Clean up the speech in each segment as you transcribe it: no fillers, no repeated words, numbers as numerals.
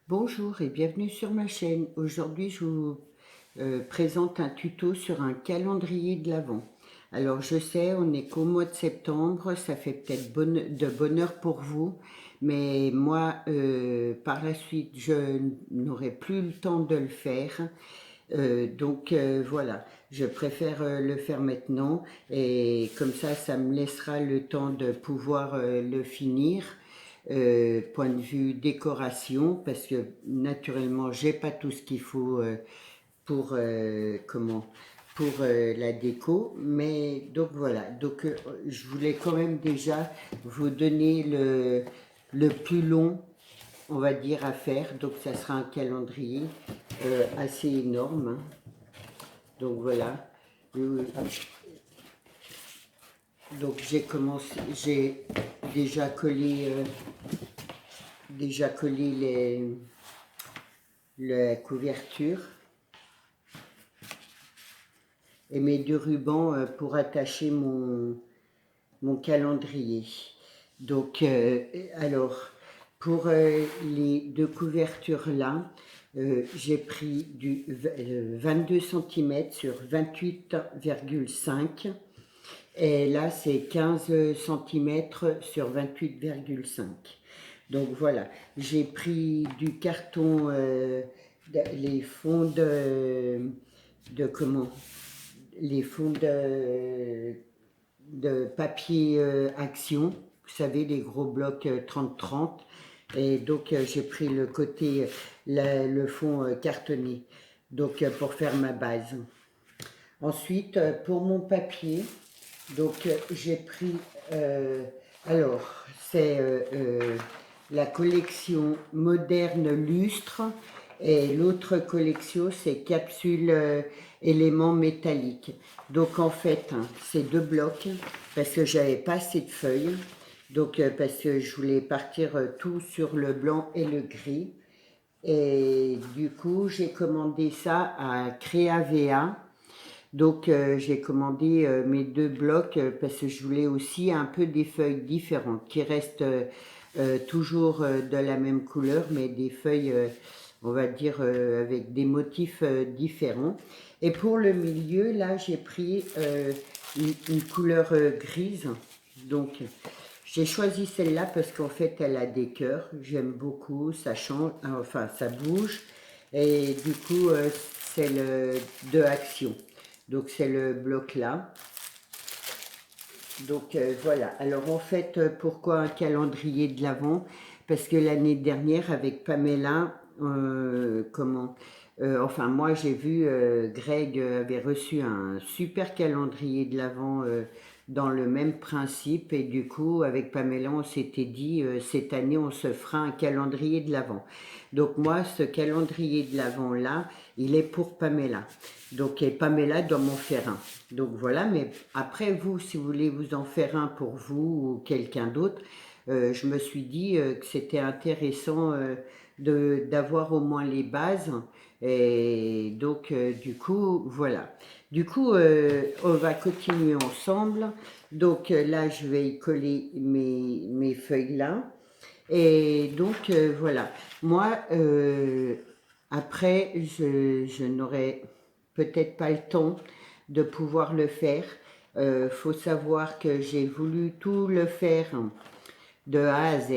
Bonjour et bienvenue sur ma chaîne. Aujourd'hui, je vous présente un tuto sur un calendrier de l'Avent. Alors, je sais, on n'est qu'au mois de septembre, ça fait peut-être de bonheur pour vous, mais moi, par la suite, je n'aurai plus le temps de le faire. Voilà, je préfère le faire maintenant et comme ça me laissera le temps de pouvoir le finir. Point de vue décoration, parce que naturellement j'ai pas tout ce qu'il faut pour la déco, mais donc voilà, je voulais quand même déjà vous donner le plus long, on va dire, à faire. Donc ça sera un calendrier assez énorme, hein. Donc voilà. Donc j'ai déjà collé la couverture et mes deux rubans pour attacher mon calendrier. Donc, alors, pour les deux couvertures là, j'ai pris du 22 cm sur 28,5 et là c'est 15 cm sur 28,5. Donc voilà, j'ai pris du carton, les fonds de comment les fonds de papier action, vous savez, les gros blocs 30-30. Et donc j'ai pris le côté, le fond cartonné, donc pour faire ma base. Ensuite, pour mon papier, donc j'ai pris, alors c'est la collection moderne lustre et l'autre collection c'est capsule éléments métalliques. Donc en fait, hein, c'est deux blocs parce que j'avais pas assez de feuilles, donc parce que je voulais partir tout sur le blanc et le gris. Et du coup, j'ai commandé ça à Créavea. Donc j'ai commandé mes deux blocs parce que je voulais aussi un peu des feuilles différentes qui restent toujours de la même couleur, mais des feuilles, on va dire, avec des motifs différents. Et pour le milieu, là, j'ai pris une couleur grise. Donc j'ai choisi celle-là parce qu'en fait, elle a des cœurs. J'aime beaucoup, ça change, enfin, ça bouge. Et du coup, c'est le de Action. Donc c'est le bloc là. Donc voilà. Alors en fait, pourquoi un calendrier de l'Avent? Parce que l'année dernière avec Pamela, enfin moi j'ai vu Greg avait reçu un super calendrier de l'Avent dans le même principe et du coup avec Pamela on s'était dit cette année on se fera un calendrier de l'Avent. Donc moi ce calendrier de l'Avent là il est pour Pamela. Donc et Pamela doit m'en faire un. Donc voilà, mais après vous, si vous voulez vous en faire un pour vous ou quelqu'un d'autre, je me suis dit que c'était intéressant d'avoir au moins les bases. Et donc du coup, voilà. Du coup, on va continuer ensemble. Donc là, je vais y coller mes feuilles là. Et donc voilà. Moi, après, je n'aurai peut-être pas le temps de pouvoir le faire. Faut savoir que j'ai voulu tout le faire de A à Z.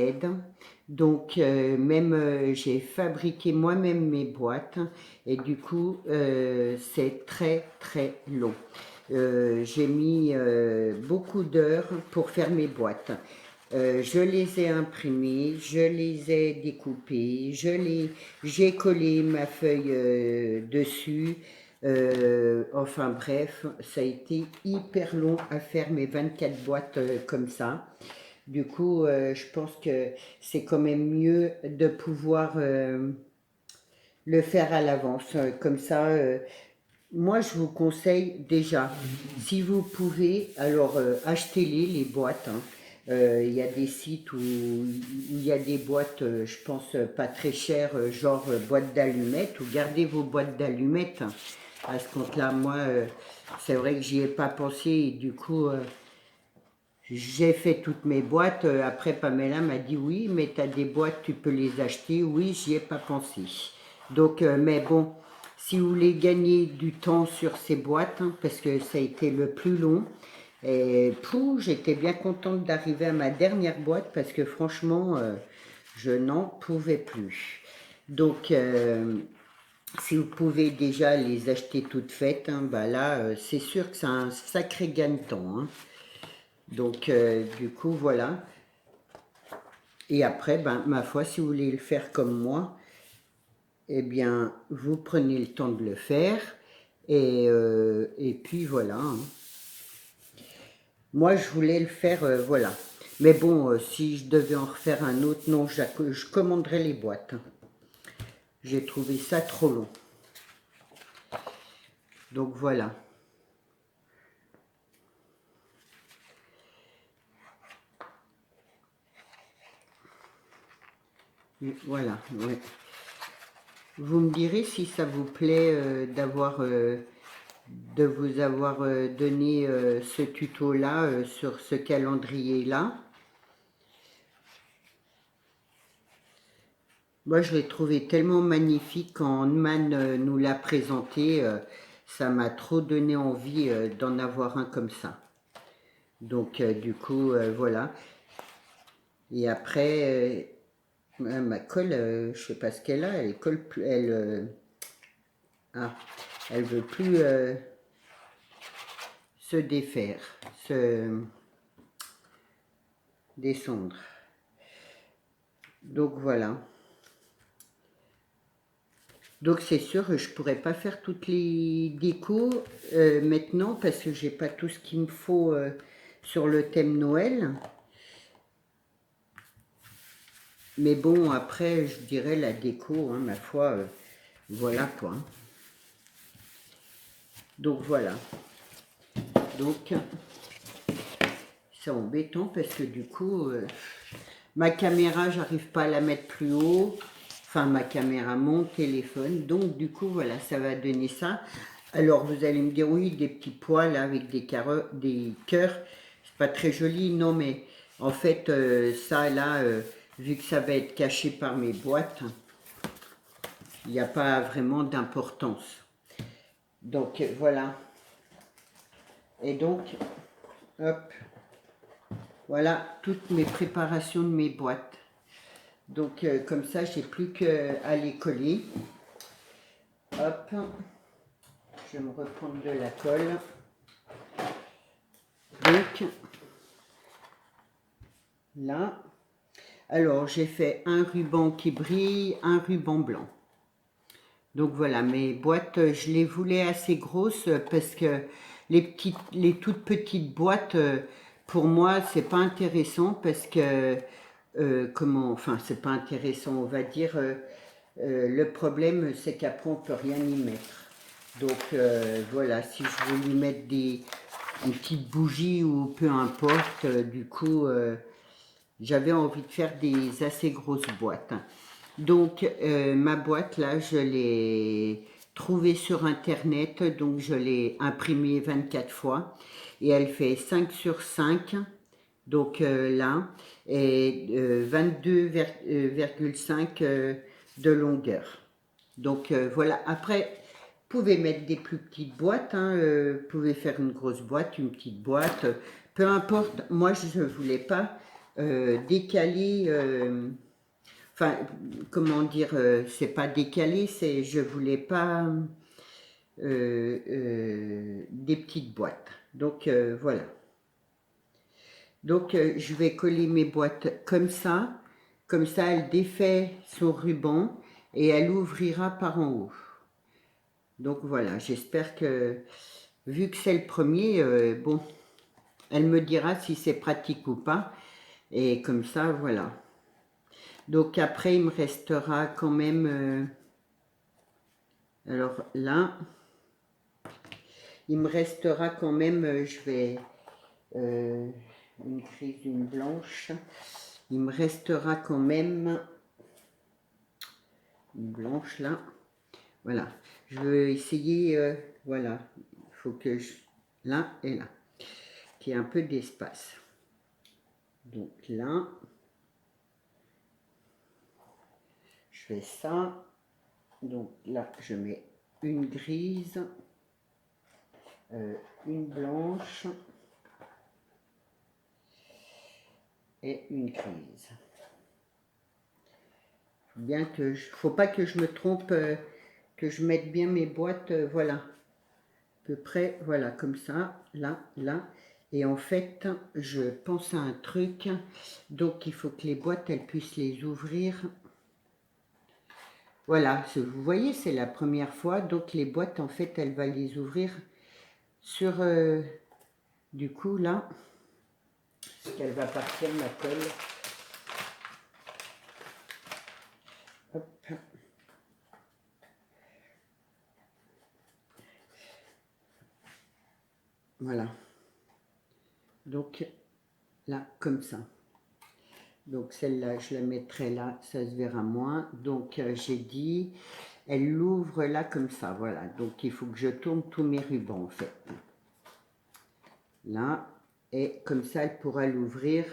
Donc même j'ai fabriqué moi-même mes boîtes et du coup c'est très très long. J'ai mis beaucoup d'heures pour faire mes boîtes. Je les ai imprimées, je les ai découpées, j'ai collé ma feuille dessus. Enfin bref, ça a été hyper long à faire mes 24 boîtes comme ça. Du coup, je pense que c'est quand même mieux de pouvoir le faire à l'avance. Comme ça, moi je vous conseille déjà, si vous pouvez, alors achetez-les boîtes, hein. Il y a des sites où il y a des boîtes, je pense, pas très chères, genre boîtes d'allumettes, ou gardez vos boîtes d'allumettes, hein. À ce compte-là, moi, c'est vrai que j'y ai pas pensé, et du coup, j'ai fait toutes mes boîtes. Après, Pamela m'a dit oui, mais tu as des boîtes, tu peux les acheter. Oui, j'y ai pas pensé. Donc, mais bon, si vous voulez gagner du temps sur ces boîtes, hein, parce que ça a été le plus long, et j'étais bien contente d'arriver à ma dernière boîte parce que franchement, je n'en pouvais plus. Donc, si vous pouvez déjà les acheter toutes faites, hein, bah là, c'est sûr que c'est un sacré gagne-temps. Hein. Donc, du coup, voilà. Et après, ben, ma foi, si vous voulez le faire comme moi, eh bien, vous prenez le temps de le faire. Et puis, voilà. Hein. Moi, je voulais le faire, voilà. Mais bon, si je devais en refaire un autre, non, je commanderais les boîtes. J'ai trouvé ça trop long. Donc, voilà. Voilà, ouais. Vous me direz si ça vous plaît de vous avoir donné ce tuto-là sur ce calendrier-là. Moi, je l'ai trouvé tellement magnifique quand Man nous l'a présenté. Ça m'a trop donné envie d'en avoir un comme ça. Donc, du coup, voilà. Et après, ma colle, je sais pas ce qu'elle a. Elle colle plus. Elle veut plus se défaire, se descendre. Donc, voilà. Donc c'est sûr, je pourrais pas faire toutes les décos maintenant parce que j'ai pas tout ce qu'il me faut sur le thème Noël. Mais bon, après, je dirais la déco, hein, ma foi, voilà quoi. Donc voilà. Donc c'est embêtant parce que du coup, ma caméra, j'arrive pas à la mettre plus haut. Enfin, ma caméra, mon téléphone. Donc du coup, voilà, ça va donner ça. Alors vous allez me dire, oui, des petits poils avec des cœurs, c'est pas très joli. Non, mais en fait, ça là, vu que ça va être caché par mes boîtes, il n'y a pas vraiment d'importance. Donc voilà. Et donc, hop, voilà toutes mes préparations de mes boîtes. Donc comme ça, j'ai plus qu'à les coller. Hop, je vais me reprendre de la colle. Donc, là, alors j'ai fait un ruban qui brille, un ruban blanc. Donc voilà, mes boîtes, je les voulais assez grosses parce que les toutes petites boîtes, pour moi, c'est pas intéressant parce que, enfin, c'est pas intéressant, on va dire, le problème, c'est qu'après, on peut rien y mettre. Donc voilà, si je veux lui mettre une petite bougie ou peu importe, du coup, j'avais envie de faire des assez grosses boîtes. Donc, ma boîte, là, je l'ai trouvée sur Internet, donc je l'ai imprimée 24 fois. Et elle fait 5 sur 5, donc là, et 22,5 de longueur. Donc, voilà. Après, vous pouvez mettre des plus petites boîtes, hein, vous pouvez faire une grosse boîte, une petite boîte, peu importe. Moi, je ne voulais pas décaler... enfin, comment dire, c'est pas décalé, c'est je voulais pas des petites boîtes. Donc voilà. Donc je vais coller mes boîtes comme ça elle défait son ruban et elle ouvrira par en haut. Donc voilà, j'espère que vu que c'est le premier, bon, elle me dira si c'est pratique ou pas et comme ça voilà. Donc après il me restera quand même alors là, il me restera quand même, je vais, une grise, une blanche, il me restera quand même une blanche là, voilà. Je vais essayer, voilà, il faut que je, là et là, qu'il y ait un peu d'espace. Donc là, je fais ça. Donc là, je mets une grise, une blanche et une grise. Bien que faut pas que je me trompe, que je mette bien mes boîtes, voilà, à peu près, voilà, comme ça, là, là. Et en fait, je pense à un truc, donc il faut que les boîtes, elles puissent les ouvrir. Voilà, vous voyez, c'est la première fois, donc les boîtes, en fait, elle va les ouvrir sur, du coup, là, parce qu'elle va partir, ma colle. Hop. Voilà. Donc, là, comme ça. Donc, celle-là, je la mettrai là, ça se verra moins. Donc, j'ai dit, elle l'ouvre là, comme ça, voilà. Donc, il faut que je tourne tous mes rubans, en fait. Là, et comme ça, elle pourra l'ouvrir.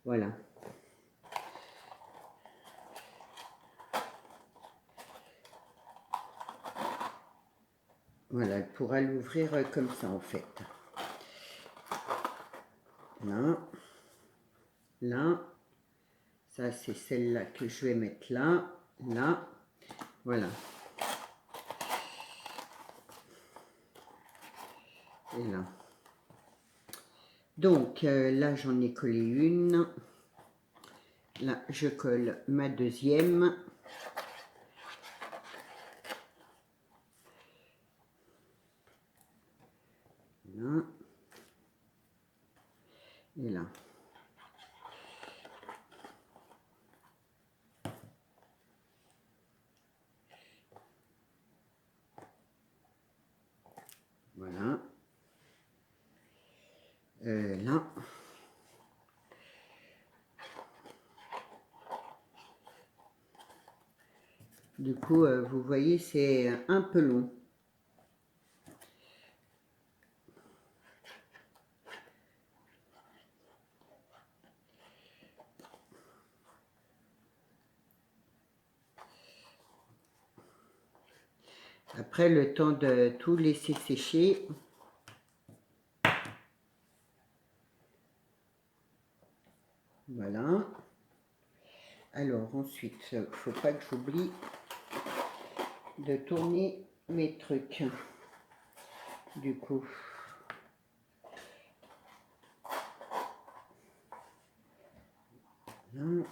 Voilà. Voilà, elle pourra l'ouvrir comme ça, en fait. Là. Là. Ça, c'est celle-là que je vais mettre là. Là. Voilà. Et là. Donc, là, j'en ai collé une. Là, je colle ma deuxième. Là. Et là. Voilà. Là. Du coup, vous voyez, c'est un peu long. Après, le temps de tout laisser sécher. Voilà. Alors, ensuite, il ne faut pas que j'oublie de tourner mes trucs. Du coup. Là.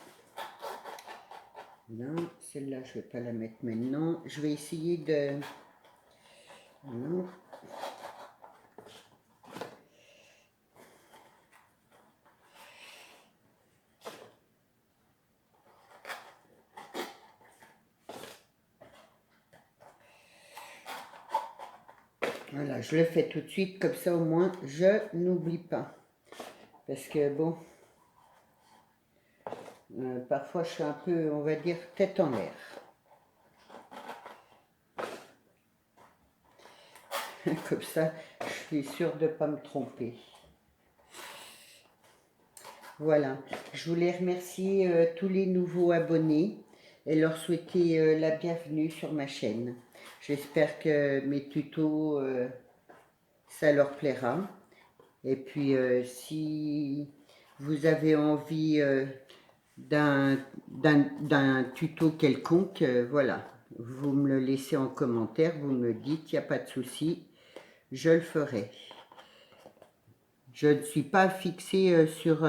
Là. Celle-là, je ne vais pas la mettre maintenant. Je vais essayer de... Voilà. Voilà, je le fais tout de suite, comme ça au moins je n'oublie pas. Parce que bon, parfois je suis un peu, on va dire, tête en l'air. Comme ça, je suis sûre de ne pas me tromper. Voilà, je voulais remercier tous les nouveaux abonnés et leur souhaiter la bienvenue sur ma chaîne. J'espère que mes tutos, ça leur plaira. Et puis, si vous avez envie d'un tuto quelconque, voilà, vous me le laissez en commentaire, vous me le dites, il n'y a pas de souci, je le ferai. Je ne suis pas fixée sur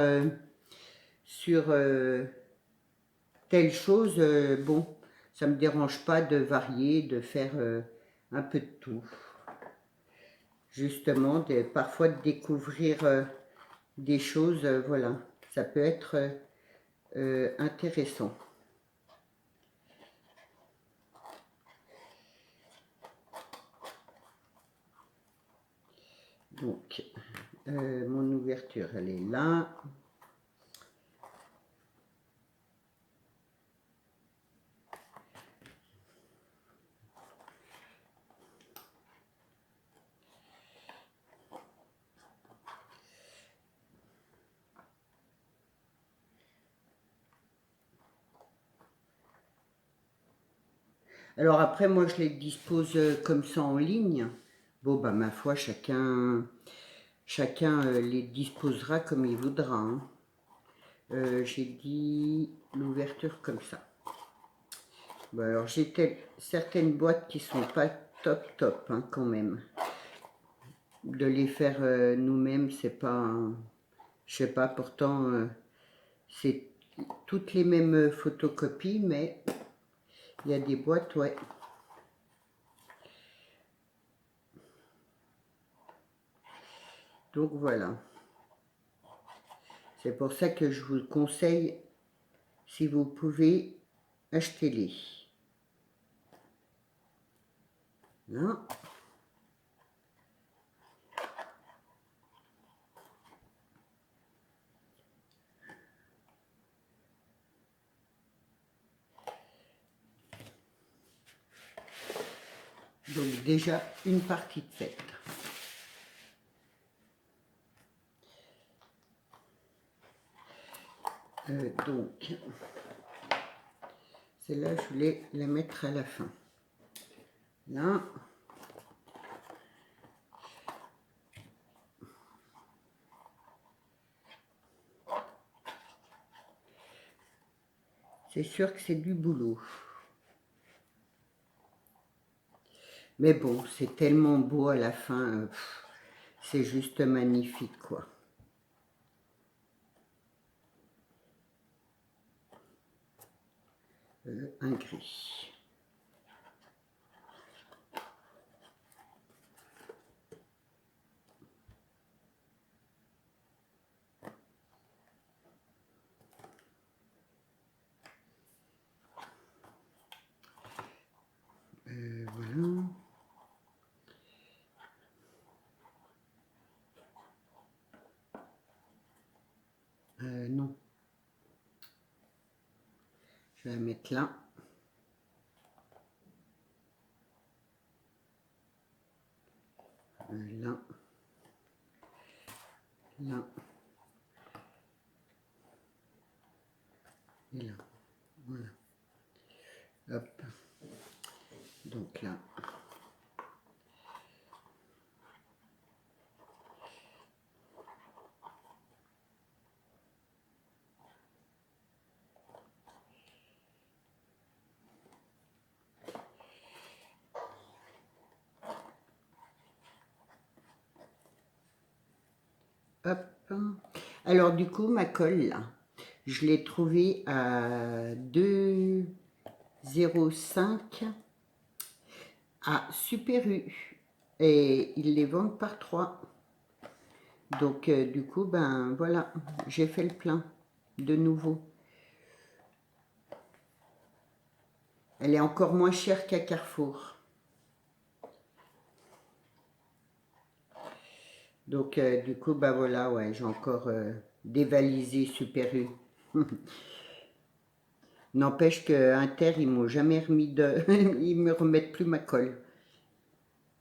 telle chose, bon, ça ne me dérange pas de varier, de faire un peu de tout. Justement, parfois de découvrir des choses, voilà, ça peut être intéressant. Donc, mon ouverture, elle est là. Alors après, moi, je les dispose comme ça en ligne. Bon, bah, ma foi, chacun les disposera comme il voudra, hein. J'ai dit l'ouverture comme ça. Bon, alors, j'ai certaines boîtes qui sont pas top, hein, quand même. De les faire nous-mêmes, c'est pas... je sais pas, pourtant, c'est toutes les mêmes photocopies, mais il y a des boîtes, ouais. Donc voilà. C'est pour ça que je vous le conseille, si vous pouvez, achetez-les. Non. Donc déjà, une partie de faite. Donc, celle-là, je voulais la mettre à la fin. Là. C'est sûr que c'est du boulot. Mais bon, c'est tellement beau à la fin. C'est juste magnifique, quoi. Un gris. Voilà. Non. Je vais la mettre là. Là. Là. Et là. Voilà. Hop. Donc là. Hop. Alors du coup, ma colle, là, je l'ai trouvée à 2,05 à Super U. Et ils les vendent par 3. Donc du coup, ben voilà, j'ai fait le plein de nouveau. Elle est encore moins chère qu'à Carrefour. Donc du coup, ben voilà, ouais, j'ai encore dévalisé Super U. N'empêche que Inter, ils m'ont jamais remis de... ils me remettent plus ma colle.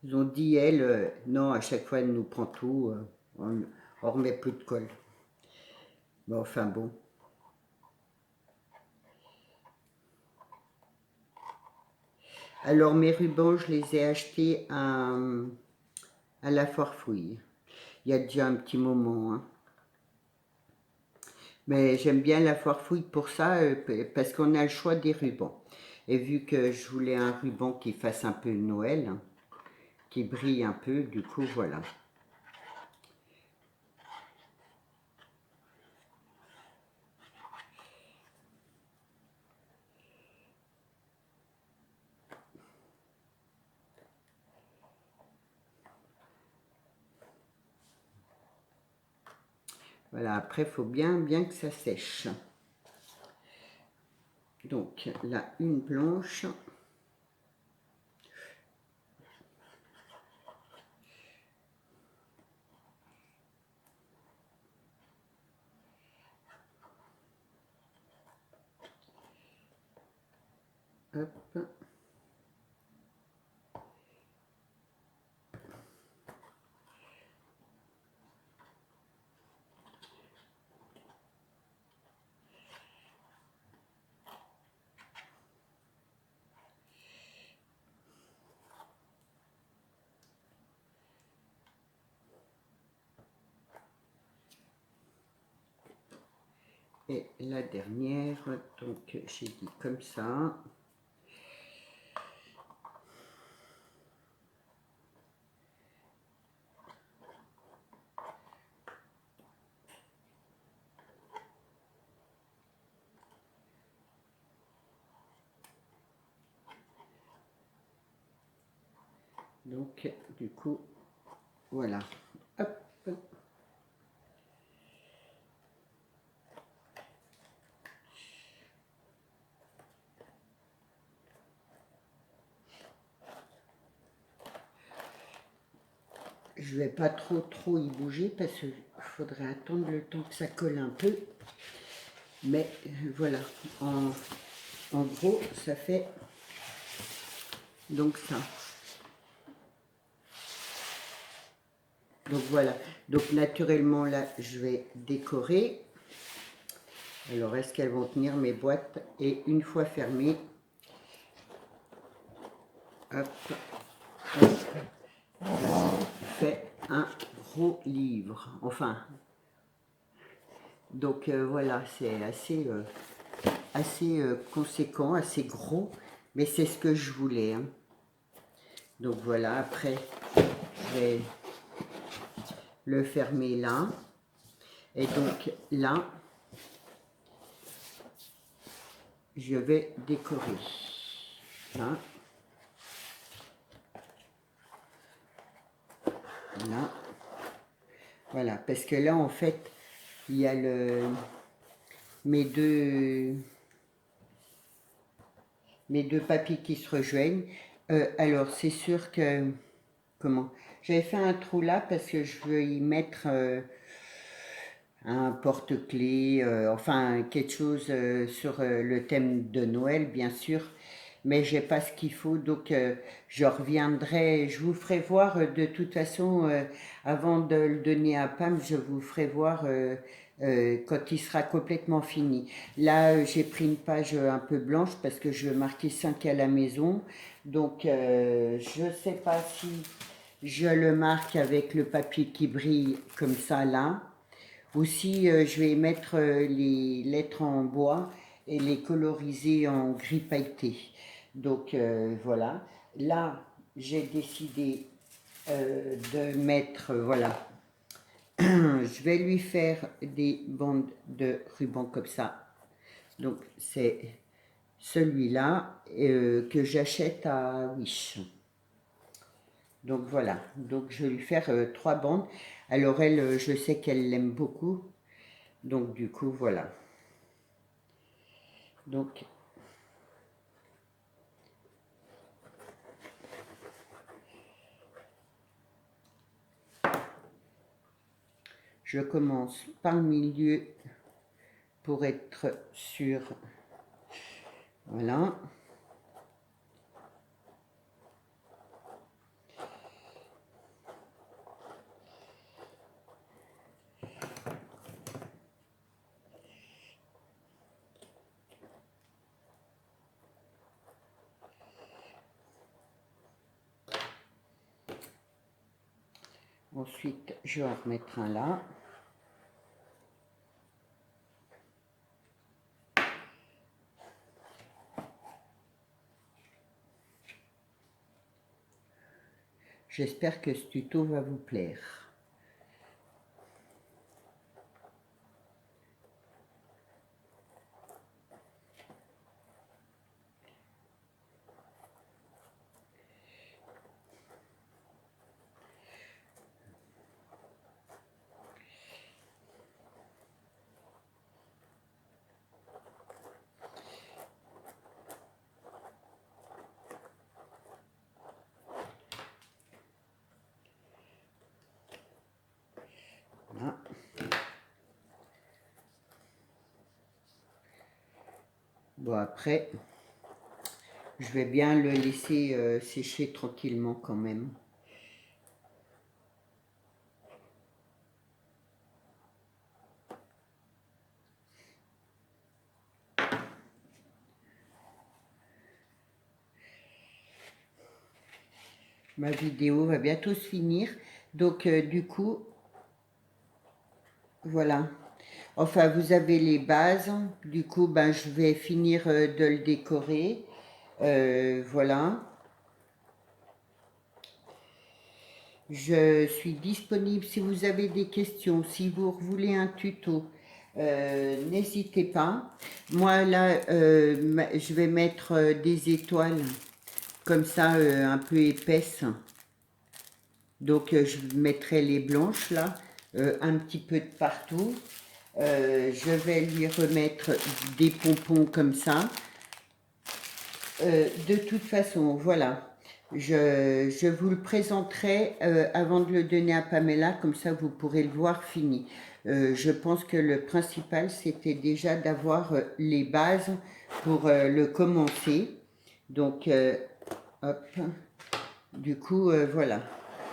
Ils ont dit, elle, non, à chaque fois, elle nous prend tout, on ne remet plus de colle. Bon, enfin bon. Alors, mes rubans, je les ai achetés à la Foire Fouille. Il y a déjà un petit moment, hein. Mais j'aime bien la Foire Fouille pour ça, parce qu'on a le choix des rubans. Et vu que je voulais un ruban qui fasse un peu Noël, hein, qui brille un peu, du coup, voilà. Voilà, après, il faut bien que ça sèche. Donc, là, une blanche. Hop. Et la dernière, donc j'ai dit comme ça. Donc, du coup, voilà. Hop. Je vais pas trop y bouger parce qu'il faudrait attendre le temps que ça colle un peu. Mais voilà, en gros, ça fait donc ça. Donc voilà, donc naturellement là, je vais décorer. Alors, est-ce qu'elles vont tenir mes boîtes? Et une fois fermées, hop, hop, ça fait un gros livre. Enfin, donc voilà, c'est assez conséquent, assez gros, mais c'est ce que je voulais. Hein. Donc voilà, après, je vais le fermer là. Et donc là, je vais décorer. Là. Là. Voilà, parce que là, en fait, il y a mes deux papiers qui se rejoignent. Alors, c'est sûr que... Comment? J'avais fait un trou là parce que je veux y mettre un porte-clés, enfin quelque chose sur le thème de Noël, bien sûr. Mais j'ai pas ce qu'il faut, donc je reviendrai, je vous ferai voir de toute façon, avant de le donner à Pam, je vous ferai voir quand il sera complètement fini. Là, j'ai pris une page un peu blanche parce que je veux marquer 5 à la maison, donc je sais pas si je le marque avec le papier qui brille comme ça là, ou si je vais mettre les lettres en bois et les coloriser en gris pailleté. Donc voilà, là j'ai décidé de mettre, voilà, je vais lui faire des bandes de ruban comme ça. Donc c'est celui-là que j'achète à Wish. Donc voilà, donc je vais lui faire 3 bandes. Alors elle, je sais qu'elle l'aime beaucoup. Donc du coup, voilà. Donc je commence par le milieu pour être sûr. Voilà. Ensuite, je vais en remettre un là. J'espère que ce tuto va vous plaire. Voilà. Bon, après, je vais bien le laisser sécher tranquillement quand même. Ma vidéo va bientôt se finir. Donc, du coup, voilà. Enfin, vous avez les bases. Du coup, ben, je vais finir de le décorer. Voilà. Je suis disponible si vous avez des questions, si vous voulez un tuto, n'hésitez pas. Moi là, je vais mettre des étoiles comme ça, un peu épaisses. Donc je mettrai les blanches là, un petit peu de partout. Je vais lui remettre des pompons comme ça. De toute façon, voilà, je vous le présenterai avant de le donner à Pamela, comme ça vous pourrez le voir fini. Je pense que le principal, c'était déjà d'avoir les bases pour le commencer. Donc, hop, du coup, voilà.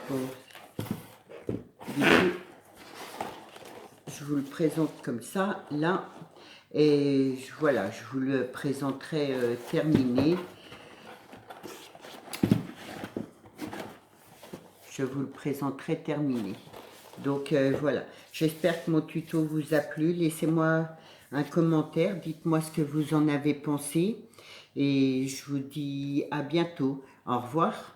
Bon, du coup, je vous le présente comme ça, là. Et voilà, je vous le présenterai terminé. Je vous le présenterai terminé. Donc voilà, j'espère que mon tuto vous a plu. Laissez-moi un commentaire, dites-moi ce que vous en avez pensé. Et je vous dis à bientôt. Au revoir.